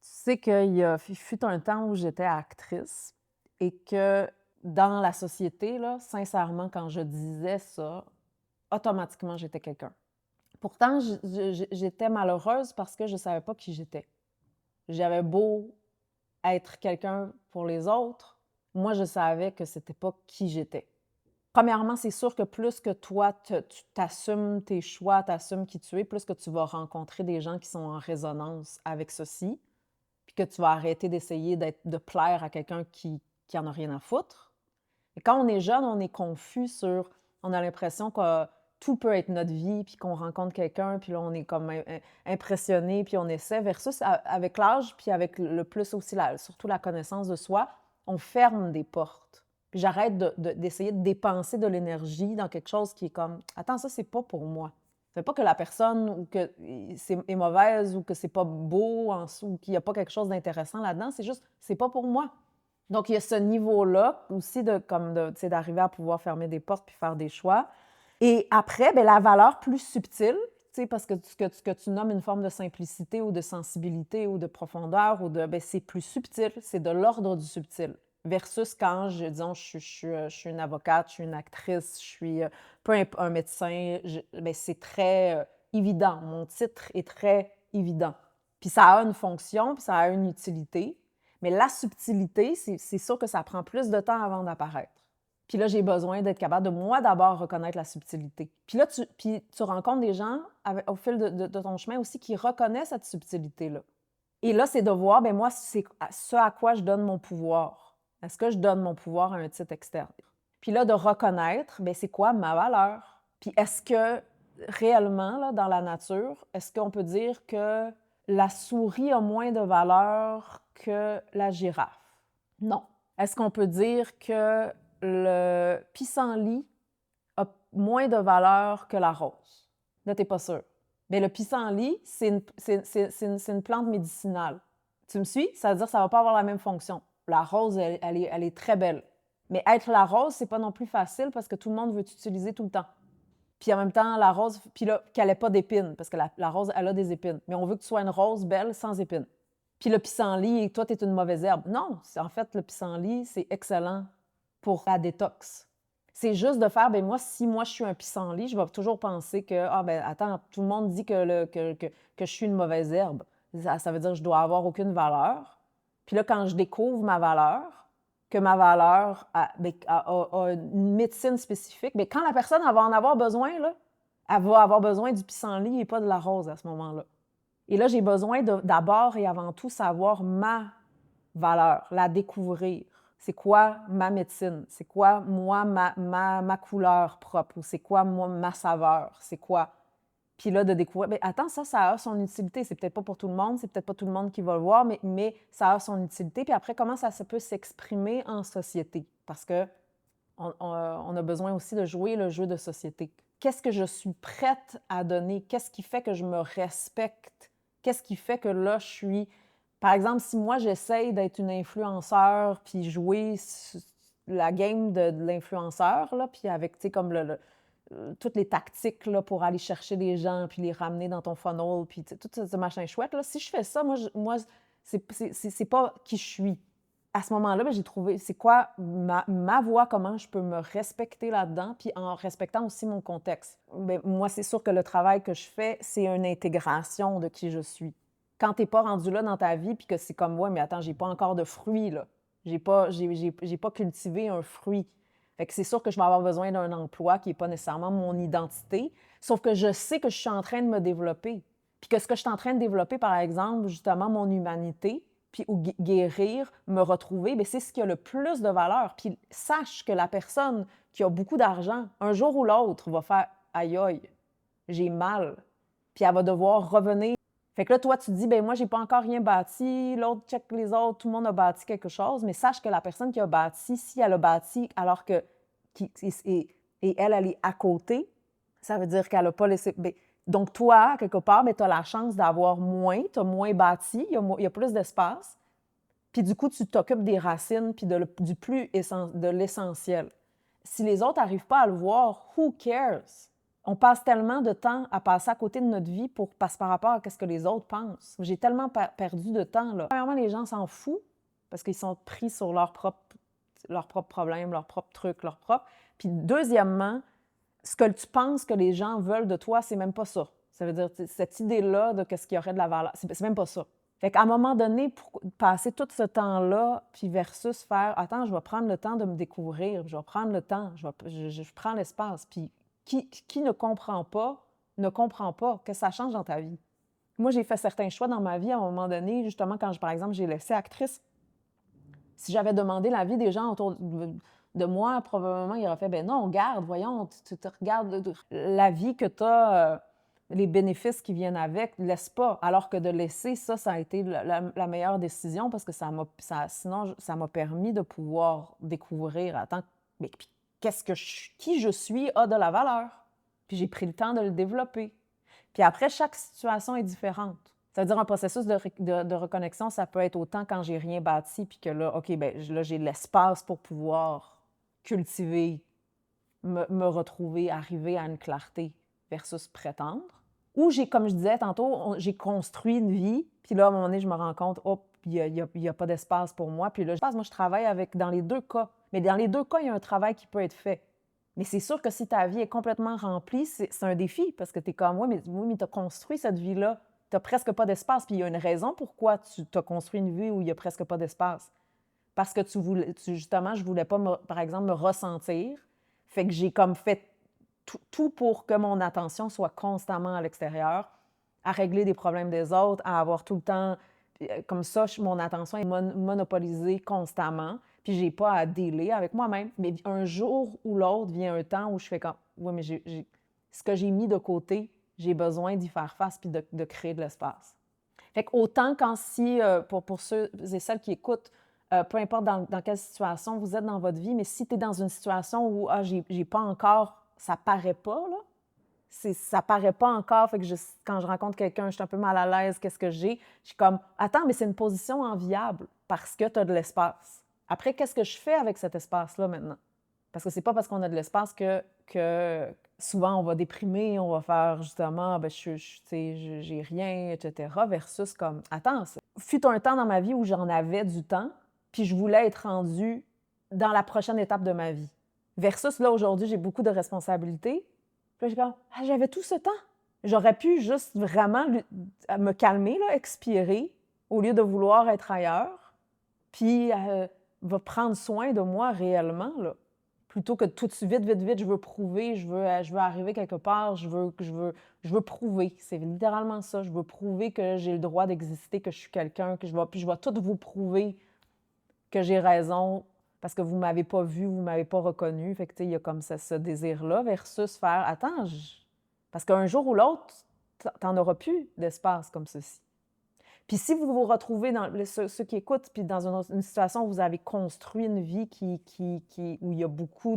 Tu sais qu'il fut un temps où j'étais actrice et que dans la société, là, sincèrement, quand je disais ça, automatiquement, j'étais quelqu'un. Pourtant, j'étais malheureuse parce que je savais pas qui j'étais. J'avais beau être quelqu'un pour les autres, moi, je savais que c'était pas qui j'étais. Premièrement, c'est sûr que plus que toi, tu t'assumes tes choix, t'assumes qui tu es, plus que tu vas rencontrer des gens qui sont en résonance avec ceci, puis que tu vas arrêter d'essayer de plaire à quelqu'un qui en a rien à foutre. Et quand on est jeune, on est confus on a l'impression que tout peut être notre vie, puis qu'on rencontre quelqu'un, puis là, on est comme impressionné, puis on essaie, versus avec l'âge, puis avec le plus aussi, surtout la connaissance de soi, on ferme des portes. Puis j'arrête d'essayer de dépenser de l'énergie dans quelque chose qui est comme, attends, ça, c'est pas pour moi. Ça fait pas que la personne ou que est mauvaise ou que c'est pas beau ou qu'il n'y a pas quelque chose d'intéressant là-dedans, c'est juste, c'est pas pour moi. Donc, il y a ce niveau-là aussi tu sais, d'arriver à pouvoir fermer des portes puis faire des choix. Et après, bien, la valeur plus subtile, tu sais, parce que ce que tu nommes une forme de simplicité ou de sensibilité ou de profondeur, bien, c'est plus subtil, c'est de l'ordre du subtil. Versus quand, disons, je suis une avocate, je suis une actrice, je suis un médecin, bien, c'est très évident. Mon titre est très évident. Puis ça a une fonction, puis ça a une utilité. Mais la subtilité, c'est sûr que ça prend plus de temps avant d'apparaître. Puis là, j'ai besoin d'être capable de, moi, d'abord, reconnaître la subtilité. Puis là, tu rencontres des gens au fil de ton chemin aussi qui reconnaissent cette subtilité-là. Et là, c'est de voir, bien moi, c'est ce à quoi je donne mon pouvoir. Est-ce que je donne mon pouvoir à un titre externe? Puis là, de reconnaître, bien c'est quoi ma valeur? Puis est-ce que réellement, là, dans la nature, est-ce qu'on peut dire que la souris a moins de valeur que la girafe? Non. Est-ce qu'on peut dire que le pissenlit a moins de valeur que la rose? Là, t'es pas sûr. Mais le pissenlit, c'est une plante médicinale. Tu me suis? Ça veut dire que ça va pas avoir la même fonction. La rose, elle est très belle. Mais être la rose, c'est pas non plus facile parce que tout le monde veut t'utiliser tout le temps. Puis en même temps, la rose, puis là, qu'elle n'ait pas d'épines, parce que la rose, elle a des épines. Mais on veut que tu sois une rose belle sans épines. Puis le pissenlit, toi, tu es une mauvaise herbe. Non, en fait, le pissenlit, c'est excellent pour la détox. C'est juste de faire, ben moi, si moi, je suis un pissenlit, je vais toujours penser que, ah ben attends, tout le monde dit que je suis une mauvaise herbe. Ça veut dire que je dois avoir aucune valeur. Puis là, quand je découvre ma valeur, que ma valeur a une médecine spécifique, mais quand la personne elle va en avoir besoin, là, elle va avoir besoin du pissenlit et pas de la rose à ce moment-là. Et là, j'ai besoin d'abord et avant tout savoir ma valeur, la découvrir. C'est quoi ma médecine? C'est quoi, moi, ma couleur propre? Ou c'est quoi, moi, ma saveur? C'est quoi? Puis là, de découvrir, bien, attends, ça a son utilité. C'est peut-être pas pour tout le monde, c'est peut-être pas tout le monde qui va le voir, mais ça a son utilité. Puis après, comment ça peut s'exprimer en société? Parce que on a besoin aussi de jouer le jeu de société. Qu'est-ce que je suis prête à donner? Qu'est-ce qui fait que je me respecte? Qu'est-ce qui fait que là, je suis... Par exemple, si moi, j'essaye d'être une influenceur puis jouer la game de l'influenceur, là, puis avec, tu sais, comme toutes les tactiques là, pour aller chercher des gens puis les ramener dans ton funnel, puis tout ce machin chouette, là, si je fais ça, moi c'est pas qui je suis. À ce moment-là, ben, j'ai trouvé, c'est quoi ma voix, comment je peux me respecter là-dedans, puis en respectant aussi mon contexte. Ben, moi, c'est sûr que le travail que je fais, c'est une intégration de qui je suis. Quand t'es pas rendu là dans ta vie, puis que c'est comme, ouais, mais attends, j'ai pas encore de fruits, là. J'ai pas cultivé un fruit. Fait que c'est sûr que je vais avoir besoin d'un emploi qui n'est pas nécessairement mon identité, sauf que je sais que je suis en train de me développer. Puis que ce que je suis en train de développer, par exemple, justement, mon humanité, puis ou guérir, me retrouver, bien, c'est ce qui a le plus de valeur. Puis sache que la personne qui a beaucoup d'argent, un jour ou l'autre, va faire « aïe aïe, j'ai mal », puis elle va devoir revenir. Fait que là, toi, tu te dis, ben moi, j'ai pas encore rien bâti, l'autre check les autres, tout le monde a bâti quelque chose, mais sache que la personne qui a bâti, si elle a bâti alors que, et elle est à côté, ça veut dire qu'elle n'a pas laissé... Ben, donc toi, quelque part, ben, tu as la chance d'avoir moins, tu as moins bâti, il y a plus d'espace, puis du coup, tu t'occupes des racines, puis de l'essentiel. Si les autres n'arrivent pas à le voir, who cares? On passe tellement de temps à passer à côté de notre vie par rapport à ce que les autres pensent. J'ai tellement perdu de temps, là. Premièrement, les gens s'en foutent parce qu'ils sont pris sur leurs propres problèmes, leurs propres trucs, leurs propres. Puis deuxièmement, ce que tu penses que les gens veulent de toi, c'est même pas ça. Ça veut dire, cette idée-là de ce qui aurait de la valeur, c'est même pas ça. Fait qu'à un moment donné, pour passer tout ce temps-là, puis versus faire « Attends, je vais prendre le temps de me découvrir, je vais prendre le temps, je prends l'espace. » Puis qui ne comprend pas que ça change dans ta vie. Moi, j'ai fait certains choix dans ma vie à un moment donné, justement, quand, par exemple, j'ai laissé actrice. Si j'avais demandé l'avis des gens autour de moi, probablement, ils auraient fait « Ben non, garde, voyons, tu te regardes la vie que tu as, les bénéfices qui viennent avec, laisse pas. » Alors que de laisser, ça a été la meilleure décision parce que sinon, ça m'a permis de pouvoir découvrir, attends, mais qui je suis a de la valeur. Puis j'ai pris le temps de le développer. Puis après, chaque situation est différente. Ça veut dire un processus de reconnexion, ça peut être autant quand j'ai rien bâti, puis que là, OK, bien là, j'ai l'espace pour pouvoir cultiver, me retrouver, arriver à une clarté versus prétendre. Ou comme je disais tantôt, j'ai construit une vie, puis là, à un moment donné, je me rends compte, oh, il n'y a pas d'espace pour moi. Puis là, moi, je travaille dans les deux cas. Mais dans les deux cas, il y a un travail qui peut être fait. Mais c'est sûr que si ta vie est complètement remplie, c'est un défi parce que tu es comme, oui, mais tu as construit cette vie-là. Tu n'as presque pas d'espace. Puis il y a une raison pourquoi tu as construit une vie où il n'y a presque pas d'espace. Parce que justement, je ne voulais pas, par exemple, me ressentir. Fait que j'ai comme fait tout pour que mon attention soit constamment à l'extérieur, à régler des problèmes des autres, à avoir tout le temps... Comme ça, mon attention est monopolisée constamment, puis j'ai pas à dealer avec moi-même. Mais un jour ou l'autre, vient un temps où je fais comme... Oui, mais ce que j'ai mis de côté, j'ai besoin d'y faire face puis de créer de l'espace. Fait qu'autant pour ceux et celles qui écoutent, peu importe dans quelle situation vous êtes dans votre vie, mais si tu es dans une situation où j'ai pas encore, ça paraît pas, là, ça paraît pas encore, fait que quand je rencontre quelqu'un, je suis un peu mal à l'aise, qu'est-ce que j'ai? Je suis comme, attends, mais c'est une position enviable parce que tu as de l'espace. Après, qu'est-ce que je fais avec cet espace-là maintenant? Parce que c'est pas parce qu'on a de l'espace que souvent on va déprimer, on va faire justement, ben, j'ai rien, etc. Versus comme, attends, fut un temps dans ma vie où j'en avais du temps, puis je voulais être rendue dans la prochaine étape de ma vie. Versus là, aujourd'hui, j'ai beaucoup de responsabilités. Puis là, j'ai comme, j'avais tout ce temps. J'aurais pu juste vraiment me calmer, là, expirer, au lieu de vouloir être ailleurs, puis va prendre soin de moi réellement, là. Plutôt que tout de suite, vite, je veux prouver, je veux arriver quelque part, je veux prouver. C'est littéralement ça. Je veux prouver que j'ai le droit d'exister, que je suis quelqu'un, puis je vais tout vous prouver que j'ai raison parce que vous ne m'avez pas vu, vous ne m'avez pas reconnu. Fait que, il y a comme ça, ce désir-là versus faire, attends, parce qu'un jour ou l'autre, tu n'en auras plus d'espace comme ceci. Puis si vous vous retrouvez, ceux qui écoutent, puis dans une situation où vous avez construit une vie où il y a beaucoup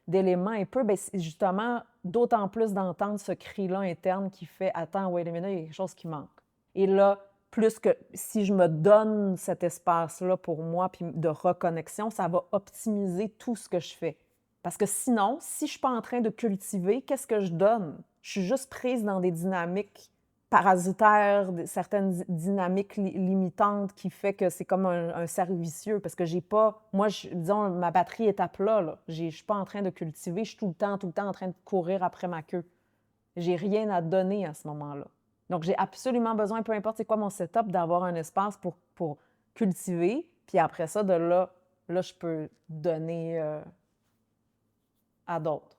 d'éléments un peu, bien, c'est justement d'autant plus d'entendre ce cri-là interne qui fait « Attends, wait a minute, il y a quelque chose qui manque. » Et là, plus que si je me donne cet espace-là pour moi, puis de reconnexion, ça va optimiser tout ce que je fais. Parce que sinon, si je ne suis pas en train de cultiver, qu'est-ce que je donne? Je suis juste prise dans des dynamiques parasitaires, certaines dynamiques limitantes qui fait que c'est comme un cercle vicieux parce que j'ai pas... Moi, disons, ma batterie est à plat, là. Je suis pas en train de cultiver, je suis tout le temps en train de courir après ma queue. J'ai rien à donner à ce moment-là. Donc, j'ai absolument besoin, peu importe c'est quoi mon setup, d'avoir un espace pour cultiver. Puis après ça, de là je peux donner à d'autres.